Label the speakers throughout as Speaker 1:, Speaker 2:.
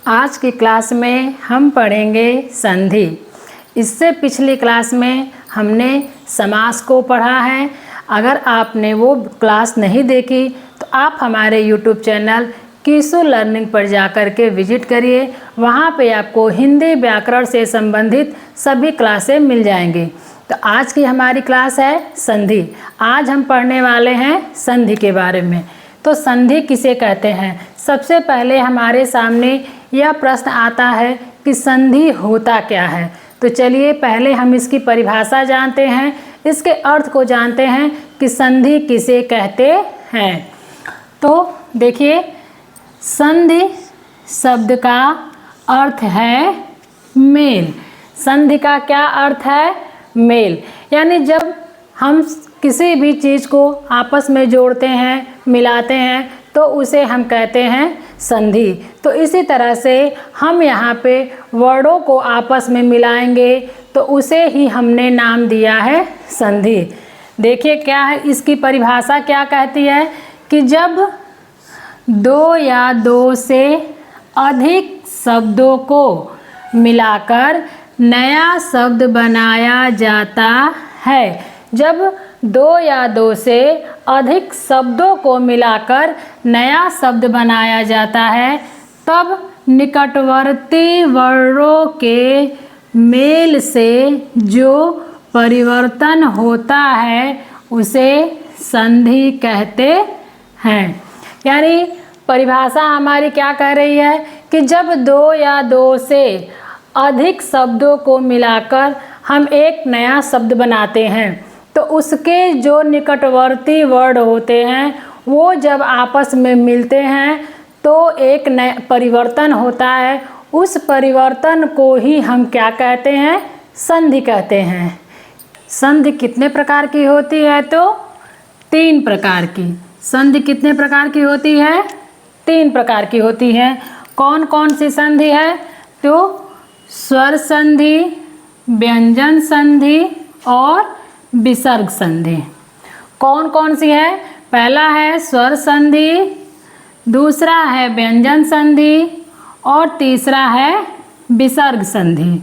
Speaker 1: आज की क्लास में हम पढ़ेंगे संधि। इससे पिछली क्लास में हमने समास को पढ़ा है। अगर आपने वो क्लास नहीं देखी तो आप हमारे YouTube चैनल कीसू लर्निंग पर जाकर के विजिट करिए। वहाँ पे आपको हिंदी व्याकरण से संबंधित सभी क्लासें मिल जाएंगी। तो आज की हमारी क्लास है संधि। आज हम पढ़ने वाले हैं संधि के बारे में। तो संधि किसे कहते हैं? सबसे पहले हमारे सामने यह प्रश्न आता है कि संधि होता क्या है। तो चलिए पहले हम इसकी परिभाषा जानते हैं, इसके अर्थ को जानते हैं कि संधि किसे कहते हैं। तो देखिए, संधि शब्द का अर्थ है मेल। संधि का क्या अर्थ है? मेल। यानी जब हम किसी भी चीज़ को आपस में जोड़ते हैं, मिलाते हैं, तो उसे हम कहते हैं संधि। तो इसी तरह से हम यहाँ पे वर्डों को आपस में मिलाएंगे तो उसे ही हमने नाम दिया है संधि। देखिए क्या है इसकी परिभाषा, क्या कहती है कि जब दो या दो से अधिक शब्दों को मिलाकर नया शब्द बनाया जाता है। जब दो या दो से अधिक शब्दों को मिलाकर नया शब्द बनाया जाता है तब निकटवर्ती वर्णों के मेल से जो परिवर्तन होता है उसे संधि कहते हैं। यानी परिभाषा हमारी क्या कह रही है कि जब दो या दो से अधिक शब्दों को मिलाकर हम एक नया शब्द बनाते हैं तो उसके जो निकटवर्ती वर्ड होते हैं वो जब आपस में मिलते हैं तो एक नया परिवर्तन होता है। उस परिवर्तन को ही हम क्या कहते हैं? संधि कहते हैं। संधि कितने प्रकार की होती है? तो 3 प्रकार की। संधि कितने प्रकार की होती है? 3 प्रकार की होती है। कौन कौन सी संधि है? तो स्वर संधि, व्यंजन संधि और विसर्ग संधि। कौन कौन सी है? पहला है स्वर संधि, दूसरा है व्यंजन संधि और तीसरा है विसर्ग संधि।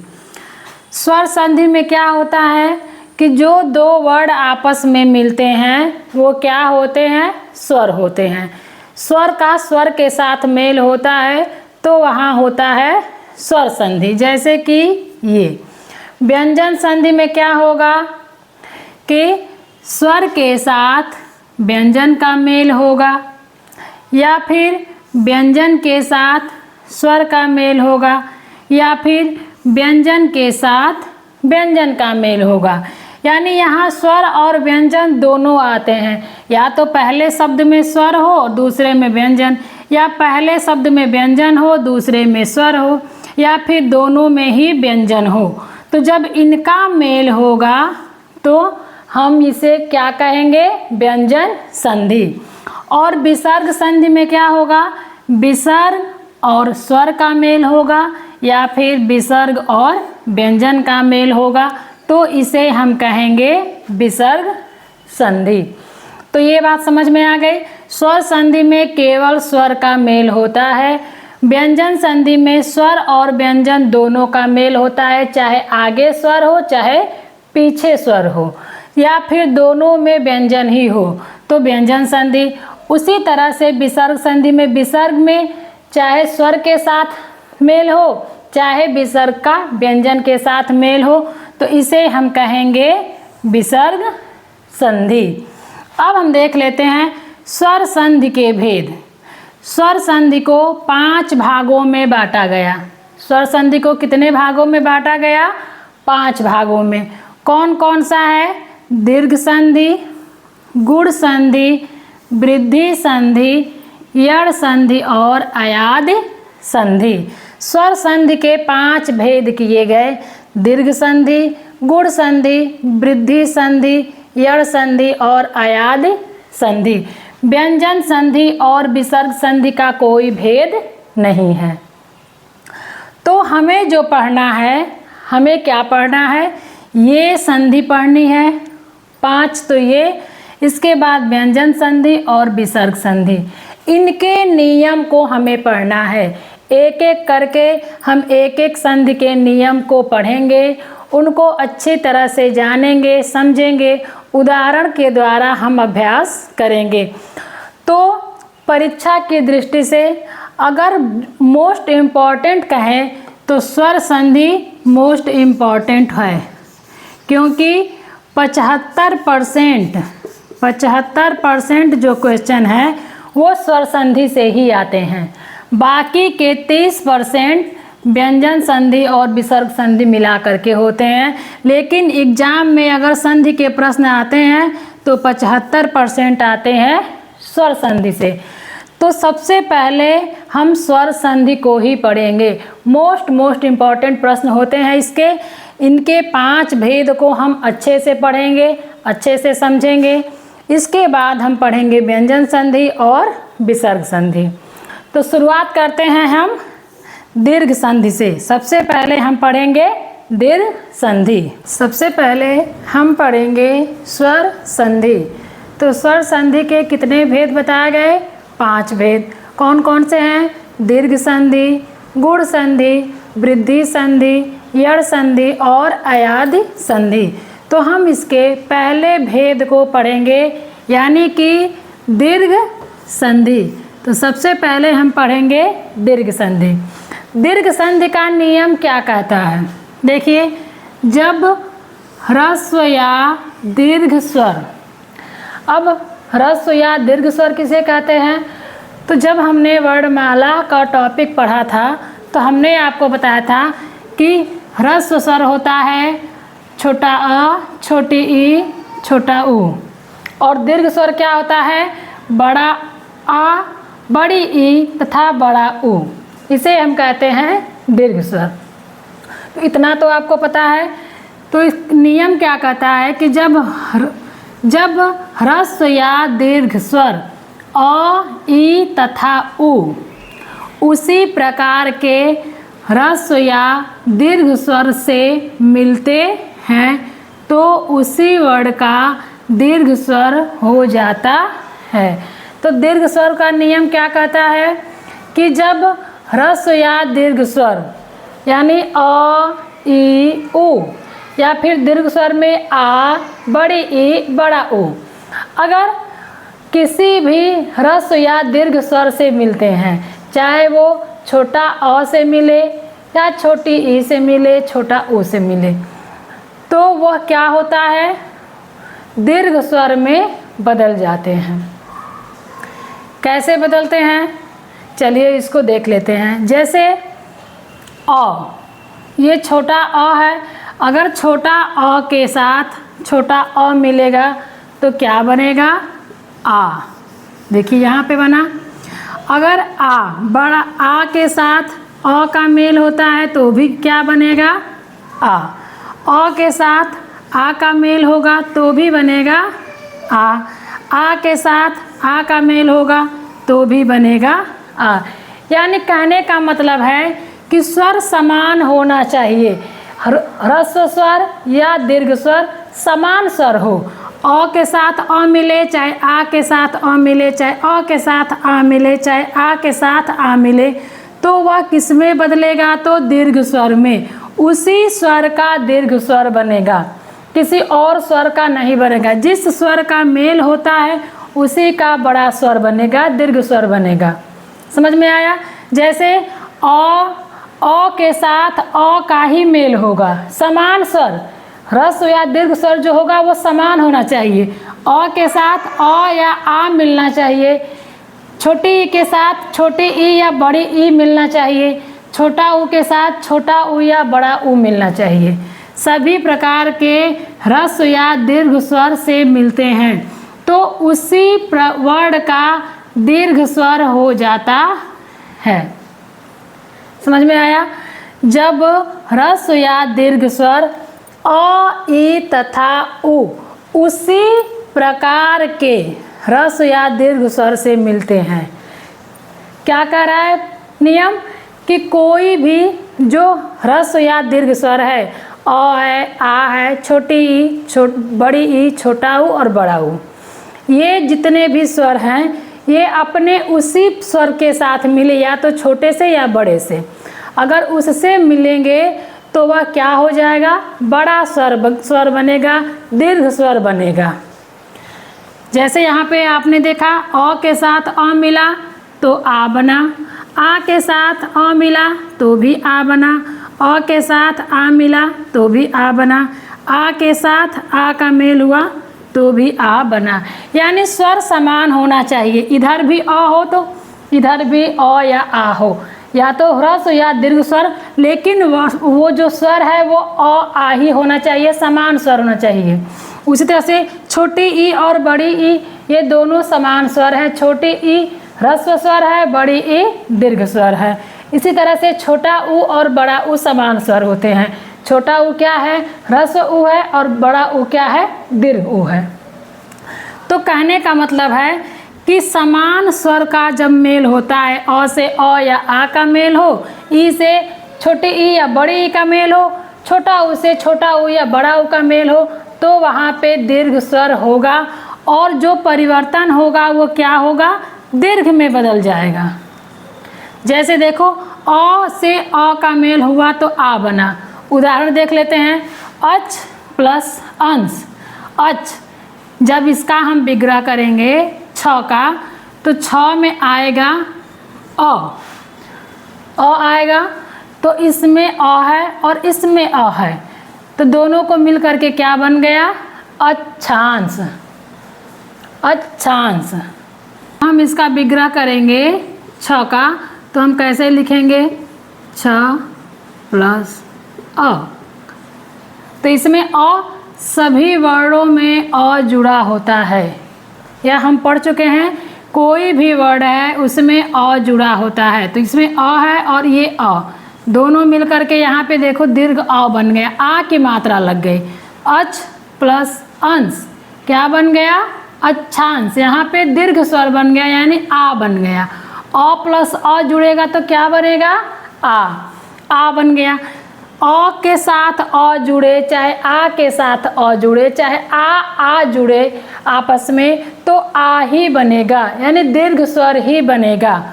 Speaker 1: स्वर संधि में क्या होता है कि जो दो वर्ड आपस में मिलते हैं वो क्या होते हैं? स्वर होते हैं। स्वर का स्वर के साथ मेल होता है तो वहाँ होता है स्वर संधि। जैसे कि ये व्यंजन संधि में क्या होगा कि स्वर के साथ व्यंजन का मेल होगा या फिर व्यंजन के साथ स्वर का मेल होगा या फिर व्यंजन के साथ व्यंजन का मेल होगा। यानी यहाँ स्वर और व्यंजन दोनों आते हैं। या तो पहले शब्द में स्वर हो और दूसरे में व्यंजन, या पहले शब्द में व्यंजन हो दूसरे में स्वर हो, या फिर दोनों में ही व्यंजन हो। तो जब इनका मेल होगा तो हम इसे क्या कहेंगे? व्यंजन संधि। और विसर्ग संधि में क्या होगा? विसर्ग और स्वर का मेल होगा या फिर विसर्ग और व्यंजन का मेल होगा तो इसे हम कहेंगे विसर्ग संधि। तो ये बात समझ में आ गई। स्वर संधि में केवल स्वर का मेल होता है। व्यंजन संधि में स्वर और व्यंजन दोनों का मेल होता है, चाहे आगे स्वर हो चाहे पीछे स्वर हो या फिर दोनों में व्यंजन ही हो तो व्यंजन संधि। उसी तरह से विसर्ग संधि में विसर्ग में चाहे स्वर के साथ मेल हो चाहे विसर्ग का व्यंजन के साथ मेल हो तो इसे हम कहेंगे विसर्ग संधि। अब हम देख लेते हैं स्वर संधि के भेद। स्वर संधि को 5 भागों में बांटा गया। स्वर संधि को कितने भागों में बांटा गया? 5 भागों में। कौन कौन सा है? दीर्घ संधि, गुण संधि, वृद्धि संधि, यड़ संधि और अयाद संधि। स्वर संधि के 5 भेद किए गए। दीर्घ संधि, गुण संधि, वृद्धि संधि, यड़ संधि और अयाद संधि। व्यंजन संधि और विसर्ग संधि का कोई भेद नहीं है। तो हमें जो पढ़ना है, हमें क्या पढ़ना है? ये संधि पढ़नी है 5। तो ये, इसके बाद व्यंजन संधि और विसर्ग संधि, इनके नियम को हमें पढ़ना है। एक एक करके हम एक एक संधि के नियम को पढ़ेंगे, उनको अच्छी तरह से जानेंगे, समझेंगे, उदाहरण के द्वारा हम अभ्यास करेंगे। तो परीक्षा की दृष्टि से अगर मोस्ट इम्पॉर्टेंट कहें तो स्वर संधि मोस्ट इम्पॉर्टेंट है, क्योंकि 75% जो क्वेश्चन है वो स्वर संधि से ही आते हैं। बाकी के 30% व्यंजन संधि और विसर्ग संधि मिला करके होते हैं। लेकिन एग्जाम में अगर संधि के प्रश्न आते हैं तो 75% आते हैं स्वर संधि से। तो सबसे पहले हम स्वर संधि को ही पढ़ेंगे। मोस्ट इम्पॉर्टेंट प्रश्न होते हैं इसके। इनके 5 भेद को हम अच्छे से पढ़ेंगे, अच्छे से समझेंगे। इसके बाद हम पढ़ेंगे व्यंजन संधि और विसर्ग संधि। तो शुरुआत करते हैं हम दीर्घ संधि से। सबसे पहले हम पढ़ेंगे दीर्घ संधि। सबसे पहले हम पढ़ेंगे स्वर संधि। तो स्वर संधि के कितने भेद बताए गए? 5 भेद। कौन कौन से हैं? दीर्घ संधि, गुण संधि, वृद्धि संधि, यड़ संधि और अयादि संधि। तो हम इसके पहले भेद को पढ़ेंगे, यानी कि दीर्घ संधि। तो सबसे पहले हम पढ़ेंगे दीर्घ संधि। दीर्घ संधि का नियम क्या कहता है? देखिए, जब ह्रस्व या दीर्घ स्वर, अब ह्रस्व या दीर्घ स्वर किसे कहते हैं? तो जब हमने वर्णमाला का टॉपिक पढ़ा था तो हमने आपको बताया था कि ह्रस्व स्वर होता है छोटा अ, छोटी ई, छोटा ऊ, और दीर्घ स्वर क्या होता है? बड़ा आ, बड़ी ई तथा बड़ा ऊ। इसे हम कहते हैं दीर्घ स्वर। तो इतना तो आपको पता है। तो इस नियम क्या कहता है कि जब ह्रस्व या दीर्घ स्वर अ, ई तथा उ उसी प्रकार के ह्रस्व या दीर्घ स्वर से मिलते हैं तो उसी वर्ण का दीर्घ स्वर हो जाता है। तो दीर्घ स्वर का नियम क्या कहता है कि जब ह्रस्व या दीर्घ स्वर यानी अ, ई, उ, या फिर दीर्घ स्वर में आ, बड़ी ई, बड़ा उ, अगर किसी भी ह्रस्व या दीर्घ स्वर से मिलते हैं, चाहे वो छोटा अ से मिले या छोटी ई से मिले, छोटा उ से मिले, तो वह क्या होता है? दीर्घ स्वर में बदल जाते हैं। कैसे बदलते हैं? चलिए इसको देख लेते हैं। जैसे अ, ये छोटा अ है। अगर छोटा अ के साथ छोटा अ मिलेगा तो क्या बनेगा? आ। देखिए यहाँ पे बना। अगर आ, बड़ा आ के साथ अ का मेल होता है तो भी क्या बनेगा? आ। अ के साथ आ का मेल होगा तो भी बनेगा आ। आ के साथ आ का मेल होगा तो भी बनेगा आ। यानी कहने का मतलब है कि स्वर समान होना चाहिए। ह्रस्व स्वर या दीर्घ स्वर समान स्वर हो। अ के साथ अ मिले, चाहे आ के साथ अ मिले, चाहे अ के साथ आ मिले, चाहे आ के साथ आ मिले, तो वह किस में बदलेगा? तो दीर्घ स्वर में। उसी स्वर का दीर्घ स्वर बनेगा, किसी और स्वर का नहीं बनेगा। जिस स्वर का मेल होता है उसी का बड़ा स्वर बनेगा, दीर्घ स्वर बनेगा। समझ में आया? जैसे अ के साथ अ का ही मेल होगा, समान स्वर। ह्रस्व या दीर्घ स्वर जो होगा वो समान होना चाहिए। अ के साथ अ या आ मिलना चाहिए, छोटी ई के साथ छोटी ई या बड़ी ई मिलना चाहिए, छोटा ऊ के साथ छोटा ऊ या बड़ा ऊ मिलना चाहिए। सभी प्रकार के ह्रस्व या दीर्घ स्वर से मिलते हैं तो उसी वर्ण का दीर्घ स्वर हो जाता है। समझ में आया? जब ह्रस्व या दीर्घ स्वर अ, ई तथा उ उसी प्रकार के ह्रस्व या दीर्घ स्वर से मिलते हैं, क्या कह रहा है नियम? कि कोई भी जो ह्रस्व या दीर्घ स्वर है, अ है, आ है, छोटी ई, बड़ी ई, छोटा ऊ और बड़ा ऊ, ये जितने भी स्वर हैं ये अपने उसी स्वर के साथ मिले, या तो छोटे से या बड़े से। अगर उससे मिलेंगे तो वह क्या हो जाएगा, बड़ा स्वर बनेगा, दीर्घ स्वर बनेगा। जैसे यहाँ पे आपने देखा अ के साथ अ मिला तो आ बना, आ के साथ अ मिला तो भी आ बना, अ के साथ आ मिला तो भी आ बना, आ के साथ आ का मेल हुआ तो भी आ बना। यानी स्वर समान होना चाहिए, इधर भी अ हो तो इधर भी अ या आ हो, या तो ह्रस्व या दीर्घ स्वर, लेकिन वो जो स्वर है वो अ आ ही होना चाहिए, समान स्वर होना चाहिए। उसी तरह से छोटी ई और बड़ी ई ये दोनों समान स्वर है, छोटी ई ह्रस्व स्वर है, बड़ी ई दीर्घ स्वर है। इसी तरह से छोटा ऊ और बड़ा ऊ समान स्वर होते हैं, छोटा ऊ क्या है, ह्रस्व ऊ है, और बड़ा ऊ क्या है, दीर्घ ऊ है। तो कहने का मतलब है कि समान स्वर का जब मेल होता है, अ से अ या आ का मेल हो, ई से छोटी ई या बड़ी ई का मेल हो, छोटा ऊ से छोटा ऊ या बड़ा ऊ का मेल हो, तो वहाँ पे दीर्घ स्वर होगा, और जो परिवर्तन होगा वो क्या होगा, दीर्घ में बदल जाएगा। जैसे देखो अ से अ का मेल हुआ तो आ बना। उदाहरण देख लेते हैं, अच प्लस अंश। अच, जब इसका हम विग्रह करेंगे छ का, तो छ में आएगा अ आएगा, तो इसमें अ है और इसमें अ है, तो दोनों को मिल करके क्या बन गया, अच्छांश। अच्छांश। हम इसका विग्रह करेंगे छ का, तो हम कैसे लिखेंगे, छ प्लस अ। तो इसमें अ सभी वर्णों में अ जुड़ा होता है, या हम पढ़ चुके हैं कोई भी वर्ड है उसमें अ जुड़ा होता है। तो इसमें अ है और ये अ दोनों मिल करके यहाँ पे देखो दीर्घ अ बन गया, आ की मात्रा लग गई। अच प्लस अंश क्या बन गया, अच्छांश। यहाँ पे दीर्घ स्वर बन गया, यानी आ बन गया। अ प्लस अ जुड़ेगा तो क्या बनेगा, आ बन गया। अ के साथ अ जुड़े, चाहे आ के साथ अ जुड़े, चाहे आ जुड़े आपस में, तो आ ही बनेगा, यानी दीर्घ स्वर ही बनेगा।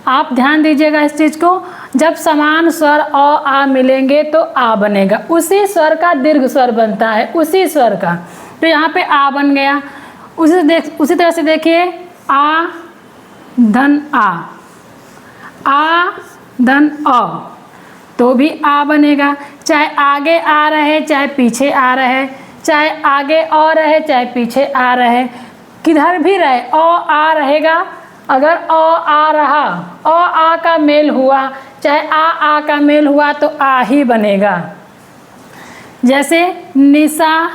Speaker 1: आप ध्यान दीजिएगा इस चीज़ को, जब समान स्वर अ आ मिलेंगे तो आ बनेगा, उसी स्वर का दीर्घ स्वर बनता है, उसी स्वर का। तो यहाँ पे आ बन गया। उसी तरह से देखिए आ धन आ धन अ, तो भी आ बनेगा। चाहे आगे आ रहे चाहे पीछे आ रहे, चाहे आगे अ रहे चाहे पीछे आ रहे, किधर भी रहे अ आ रहेगा। अगर अ आ रहा, अ आ का मेल हुआ, चाहे आ का मेल हुआ, तो आ ही बनेगा। जैसे निशा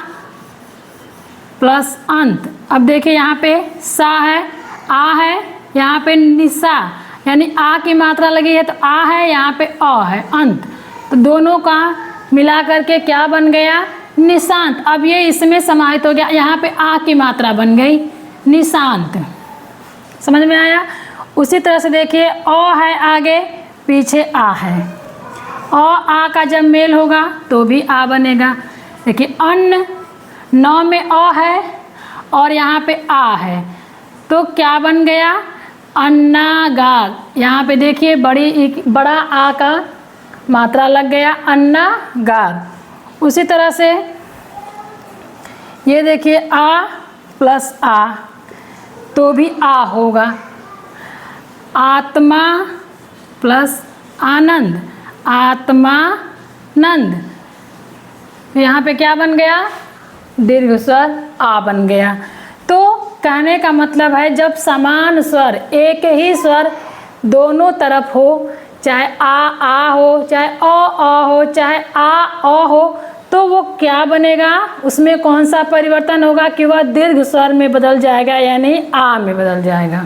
Speaker 1: प्लस अंत। अब देखिए यहाँ पे सा है, आ है, यहाँ पे निशा, यानी आ की मात्रा लगी है तो आ है, यहाँ पे अ है अंत, तो दोनों का मिला करके क्या बन गया, निशांत। अब ये इसमें समाहित हो गया, यहाँ पे आ की मात्रा बन गई निशांत। समझ में आया। उसी तरह से देखिए अ है आगे, पीछे आ है, अ आ का जब मेल होगा तो भी आ बनेगा। देखिए अन्न, नौ में अ है और यहाँ पे आ है, तो क्या बन गया, अन्नागार। यहाँ पे देखिए बड़ा आ का मात्रा लग गया, अन्नागार। उसी तरह से ये देखिए आ प्लस आ, तो भी आ होगा। आत्मा प्लस आनंद, आत्मानंद, यहाँ पे क्या बन गया, दीर्घ स्वर आ बन गया। तो कहने का मतलब है जब समान स्वर, एक ही स्वर दोनों तरफ हो, चाहे आ हो, चाहे अ हो, चाहे अ हो, तो वो क्या बनेगा, उसमें कौन सा परिवर्तन होगा कि वह दीर्घ स्वर में बदल जाएगा, यानी आ में बदल जाएगा।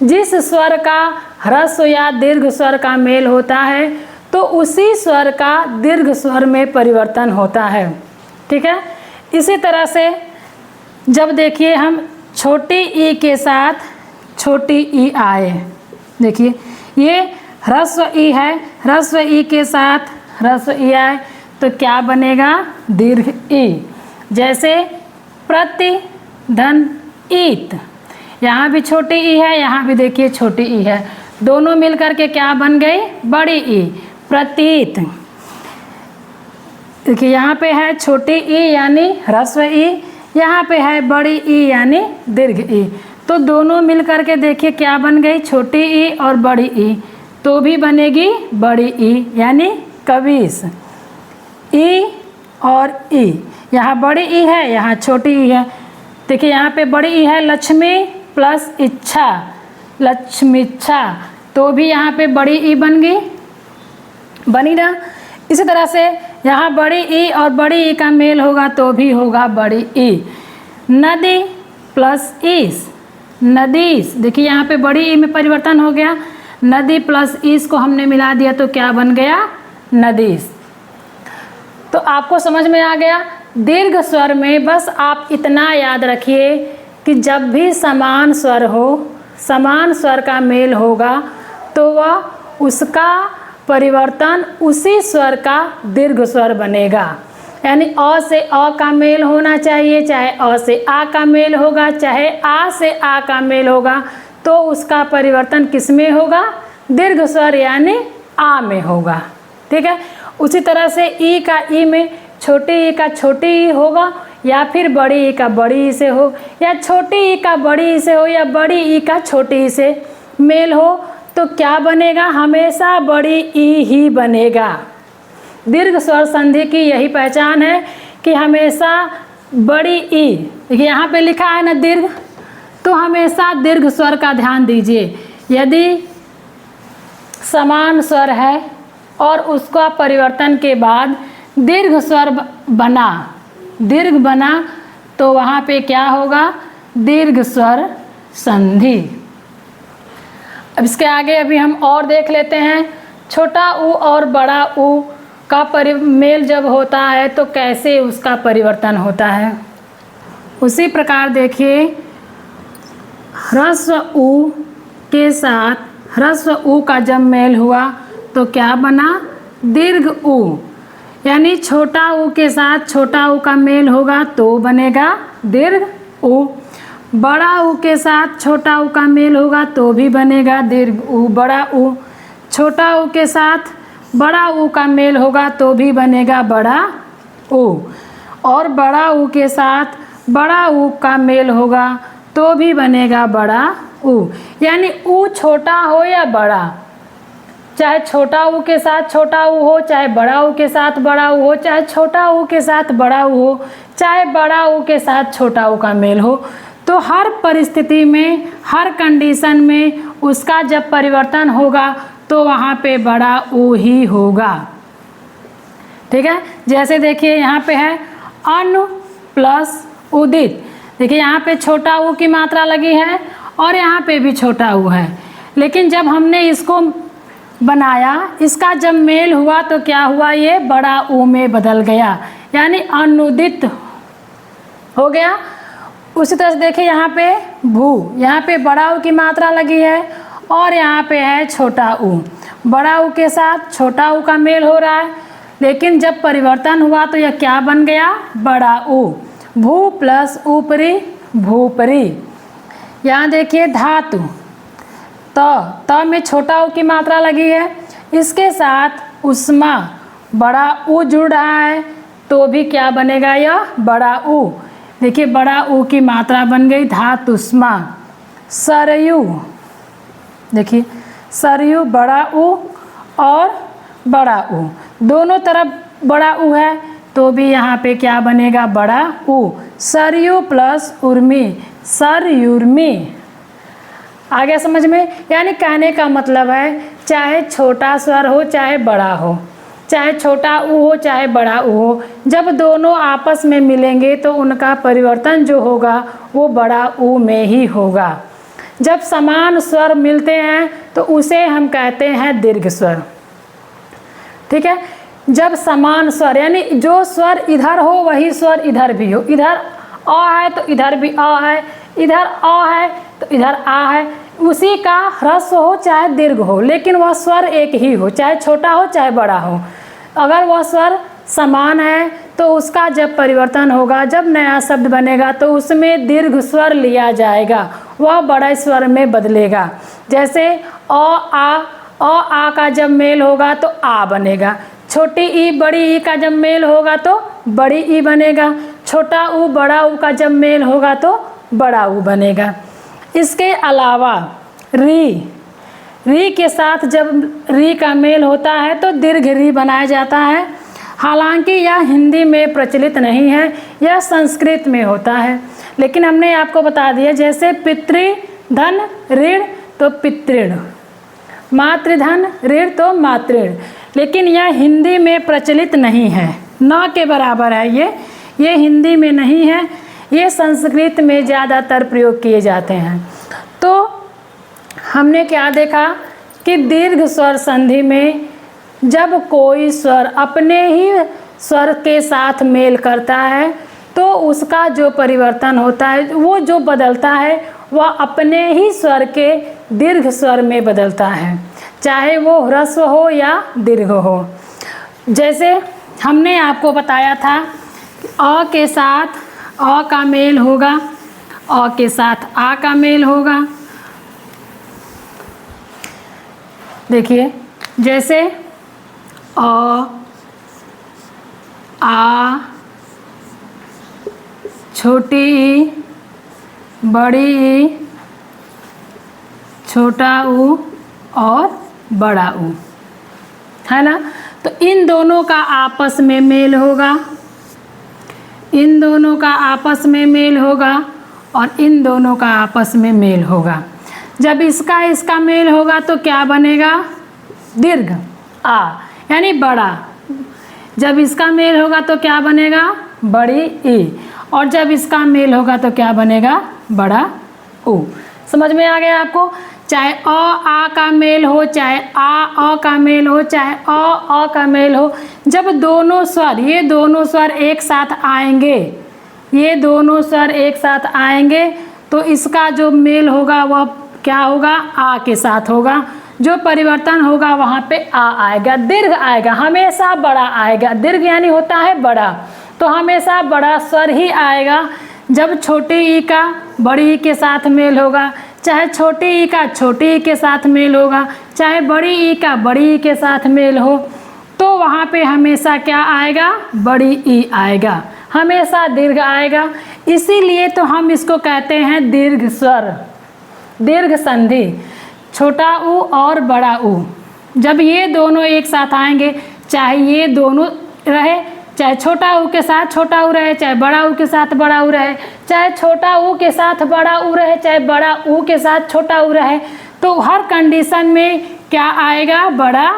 Speaker 1: जिस स्वर का ह्रस्व या दीर्घ स्वर का मेल होता है तो उसी स्वर का दीर्घ स्वर में परिवर्तन होता है। ठीक है। इसी तरह से जब देखिए हम छोटी ई के साथ छोटी ई आए, देखिए ये ह्रस्व ई है, ह्रस्व ई के साथ ह्रस्व ई आए तो क्या बनेगा, दीर्घ ई। जैसे प्रति धन ईत, यहाँ भी छोटी ई है, यहाँ भी देखिए छोटी ई है, दोनों मिल करके क्या बन गई, बड़ी ई। प्रतीत, देखिए यहाँ पे है छोटी ई यानी ह्रस्व ई, यहाँ पे है बड़ी ई यानी दीर्घ ई। तो दोनों मिल करके देखिए क्या बन गई, छोटी ई और बड़ी ई, तो भी बनेगी बड़ी ई यानी कविश। ई और ई, यहाँ बड़ी ई है, यहाँ छोटी ई है। देखिए यहाँ पे बड़ी ई है लक्ष्मी प्लस इच्छा, लक्ष्मीच्छा, तो भी यहाँ पे बड़ी ई बन गई, बनी ना। इसी तरह से यहाँ बड़ी ई और बड़ी ई का मेल होगा तो भी होगा बड़ी ई। नदी प्लस ईस, नदीस, देखिए यहाँ पे बड़ी ई में परिवर्तन हो गया, नदी प्लस ईस को हमने मिला दिया तो क्या बन गया, नदीस। तो आपको समझ में आ गया। दीर्घ स्वर में बस आप इतना याद रखिए कि जब भी समान स्वर हो, समान स्वर का मेल होगा तो वह उसका परिवर्तन उसी स्वर का दीर्घ स्वर बनेगा। यानी अ से अ का मेल होना चाहिए, चाहे अ से आ का मेल होगा, चाहे आ से आ का मेल होगा, तो उसका परिवर्तन किस में होगा, दीर्घ स्वर यानी आ में होगा। ठीक है। उसी तरह से ई का ई में छोटी ई का छोटी ई होगा, या फिर बड़ी ई का बड़ी ई से हो, या छोटी ई का बड़ी ई से हो, या बड़ी ई का छोटी ई से मेल हो, तो क्या बनेगा, हमेशा बड़ी ई ही बनेगा। दीर्घ स्वर संधि की यही पहचान है कि हमेशा बड़ी ई, देखिए यहाँ पे लिखा है ना दीर्घ, तो हमेशा दीर्घ स्वर का ध्यान दीजिए। यदि समान स्वर है और उसका परिवर्तन के बाद दीर्घ स्वर बना, दीर्घ बना, तो वहाँ पे क्या होगा, दीर्घ स्वर संधि। अब इसके आगे अभी हम और देख लेते हैं। छोटा ऊ और बड़ा ऊ का मेल जब होता है तो कैसे उसका परिवर्तन होता है। उसी प्रकार देखिए, ह्रस्व ऊ के साथ ह्रस्व ऊ का जब मेल हुआ तो क्या बना, दीर्घ ऊ। यानी छोटा ऊ के साथ छोटा ऊ का मेल होगा तो बनेगा दीर्घ ऊ। बड़ा ऊ के साथ छोटा ऊ का मेल होगा तो भी बनेगा दीर्घ ऊ, बड़ा ऊ। छोटा ऊ के साथ बड़ा ऊ का मेल होगा तो भी बनेगा बड़ा ऊ, और बड़ा ऊ के साथ बड़ा ऊ का मेल होगा तो भी बनेगा बड़ा ऊ। यानी ऊ छोटा हो या बड़ा, चाहे छोटा ऊ के साथ छोटा ऊ हो, चाहे बड़ा ऊ के साथ बड़ा ऊ हो, चाहे छोटा ऊ के साथ बड़ा ऊ हो, चाहे बड़ा ऊ के साथ छोटा ऊ का मेल हो, तो हर परिस्थिति में, हर कंडीशन में उसका जब परिवर्तन होगा तो वहाँ पे बड़ा ऊ ही होगा। ठीक है। जैसे देखिए यहाँ पे है अनु प्लस उदित, देखिए यहाँ पे छोटा ऊ की मात्रा लगी है और यहाँ पे भी छोटा ऊ है, लेकिन जब हमने इसको बनाया, इसका जब मेल हुआ तो क्या हुआ, ये बड़ा ऊ में बदल गया, यानी अनुदित हो गया। उसी तरह से देखिए यहाँ पे भू, यहाँ पे बड़ा ऊ की मात्रा लगी है और यहाँ पे है छोटा ऊ। बड़ा ऊ के साथ छोटा ऊ का मेल हो रहा है, लेकिन जब परिवर्तन हुआ तो यह क्या बन गया, बड़ा ऊ। भू प्लस ऊपरी, भूपरी। यहाँ देखिए धातु, त में छोटा ऊ की मात्रा लगी है, इसके साथ उष्मा, बड़ा ऊ जुड़ रहा है तो भी क्या बनेगा, यह बड़ा ऊ। देखिए बड़ा ऊ की मात्रा बन गई धातुष्मा। सरयू, देखिए सरयू, बड़ा ऊ और बड़ा ऊ, दोनों तरफ बड़ा ऊ है तो भी यहाँ पे क्या बनेगा, बड़ा ऊ। सरयू प्लस उर्मी, सरयुर्मी। आ गया समझ में। यानी कहने का मतलब है, चाहे छोटा स्वर हो चाहे बड़ा हो, चाहे छोटा ऊ हो चाहे बड़ा ऊ हो, जब दोनों आपस में मिलेंगे तो उनका परिवर्तन जो होगा वो बड़ा ऊ में ही होगा। जब समान स्वर मिलते हैं तो उसे हम कहते हैं दीर्घ स्वर। ठीक है। जब समान स्वर, यानी जो स्वर इधर हो वही स्वर इधर भी हो, इधर अ है तो इधर भी अ है, इधर अ है तो इधर आ है, उसी का ह्रस्व हो चाहे दीर्घ हो, लेकिन वह स्वर एक ही हो, चाहे छोटा हो चाहे बड़ा हो। अगर वह स्वर समान है तो उसका जब परिवर्तन होगा, जब नया शब्द बनेगा तो उसमें दीर्घ स्वर लिया जाएगा वह बड़ा स्वर में बदलेगा। जैसे अ आ का जब मेल होगा तो आ बनेगा, छोटी ई बड़ी ई का जब मेल होगा तो बड़ी ई बनेगा, छोटा ऊ बड़ा ऊ का जब मेल होगा तो बड़ा ऊ बनेगा। इसके अलावा री के साथ जब री का मेल होता है तो दीर्घ री बनाया जाता है। हालांकि यह हिंदी में प्रचलित नहीं है, यह संस्कृत में होता है, लेकिन हमने आपको बता दिया। जैसे पितृधन ऋण तो पितृण, मातृधन ऋण तो मातृण, लेकिन यह हिंदी में प्रचलित नहीं है, न के बराबर है ये हिंदी में नहीं है, ये संस्कृत में ज़्यादातर प्रयोग किए जाते हैं। तो हमने क्या देखा कि दीर्घ स्वर संधि में जब कोई स्वर अपने ही स्वर के साथ मेल करता है तो उसका जो परिवर्तन होता है, वो जो बदलता है वह अपने ही स्वर के दीर्घ स्वर में बदलता है, चाहे वो ह्रस्व हो या दीर्घ हो। जैसे हमने आपको बताया था अ के साथ अ का मेल होगा, अ के साथ आ का मेल होगा। देखिए जैसे अ आ, छोटी ई, बड़ी ई, छोटा ऊ और बड़ा ऊ, है ना। तो इन दोनों का आपस में मेल होगा, इन दोनों का आपस में मेल होगा और इन दोनों का आपस में मेल होगा। जब इसका मेल होगा तो क्या बनेगा? दीर्घ आ, यानी बड़ा। जब इसका मेल होगा तो क्या बनेगा? बड़ी ई। और जब इसका मेल होगा तो क्या बनेगा? बड़ा ऊ। समझ में आ गया आपको? चाहे आ का मेल हो, चाहे अ का मेल हो, चाहे अ का मेल हो, जब दोनों स्वर, ये दोनों स्वर एक साथ आएंगे, ये दोनों स्वर एक साथ आएंगे तो इसका जो मेल होगा वह क्या होगा? आ के साथ होगा। जो परिवर्तन होगा वहाँ पे आ आएगा, दीर्घ आएगा, हमेशा बड़ा आएगा। दीर्घ यानी होता है बड़ा, तो हमेशा बड़ा स्वर ही आएगा। जब छोटी ई का बड़ी ई के साथ मेल होगा, चाहे छोटी ई का छोटी ई के साथ मेल होगा, चाहे बड़ी ई का बड़ी ई के साथ मेल हो, तो वहाँ पे हमेशा क्या आएगा? बड़ी ई आएगा, हमेशा दीर्घ आएगा। इसीलिए तो हम इसको कहते हैं दीर्घ स्वर, दीर्घ संधि। छोटा ऊ और बड़ा ऊ, जब ये दोनों एक साथ आएंगे, चाहे ये दोनों रहे, चाहे छोटा ऊ के साथ छोटा ऊ रहे, चाहे बड़ा ऊ के साथ बड़ा ऊ रहे, चाहे छोटा ऊ के साथ बड़ा ऊ रहे, चाहे बड़ा ऊ के साथ छोटा ऊ रहे, तो हर कंडीशन में क्या आएगा? बड़ा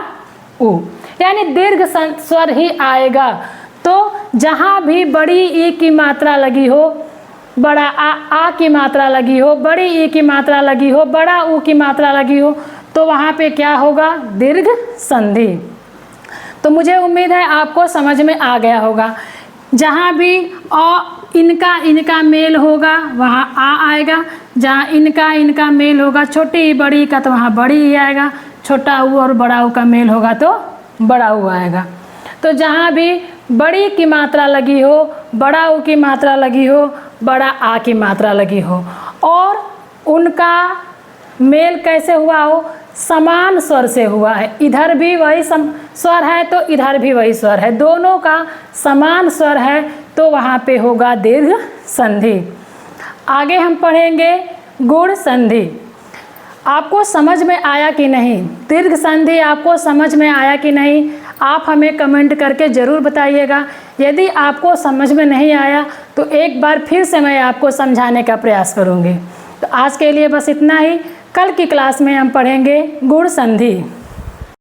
Speaker 1: ऊ, यानी दीर्घ स्वर ही आएगा। तो जहाँ भी बड़ी ई की मात्रा लगी हो, बड़ा आ की मात्रा लगी हो, बड़ी ई की मात्रा लगी हो, बड़ा ऊ की मात्रा लगी हो, तो वहाँ पे क्या होगा? दीर्घ संधि। तो मुझे उम्मीद है आपको समझ में आ गया होगा। जहाँ भी इनका मेल होगा वहाँ आ आएगा, जहाँ इनका मेल होगा छोटी ई बड़ी का तो वहाँ बड़ी ई आएगा, छोटा ऊ और बड़ा ऊ का मेल होगा तो बड़ा ऊ आएगा। तो जहाँ भी बड़ी की मात्रा लगी हो, बड़ा ऊ की मात्रा लगी हो, बड़ा आ की मात्रा लगी हो, और उनका मेल कैसे हुआ हो? समान स्वर से हुआ है। इधर भी वही स्वर है तो इधर भी वही स्वर है, दोनों का समान स्वर है, तो वहाँ पे होगा दीर्घ संधि। आगे हम पढ़ेंगे गुण संधि। आपको समझ में आया कि नहीं? दीर्घ संधि आपको समझ में आया कि नहीं? आप हमें कमेंट करके ज़रूर बताइएगा। यदि आपको समझ में नहीं आया तो एक बार फिर से मैं आपको समझाने का प्रयास करूँगी। तो आज के लिए बस इतना ही। कल की क्लास में हम पढ़ेंगे गुण संधि।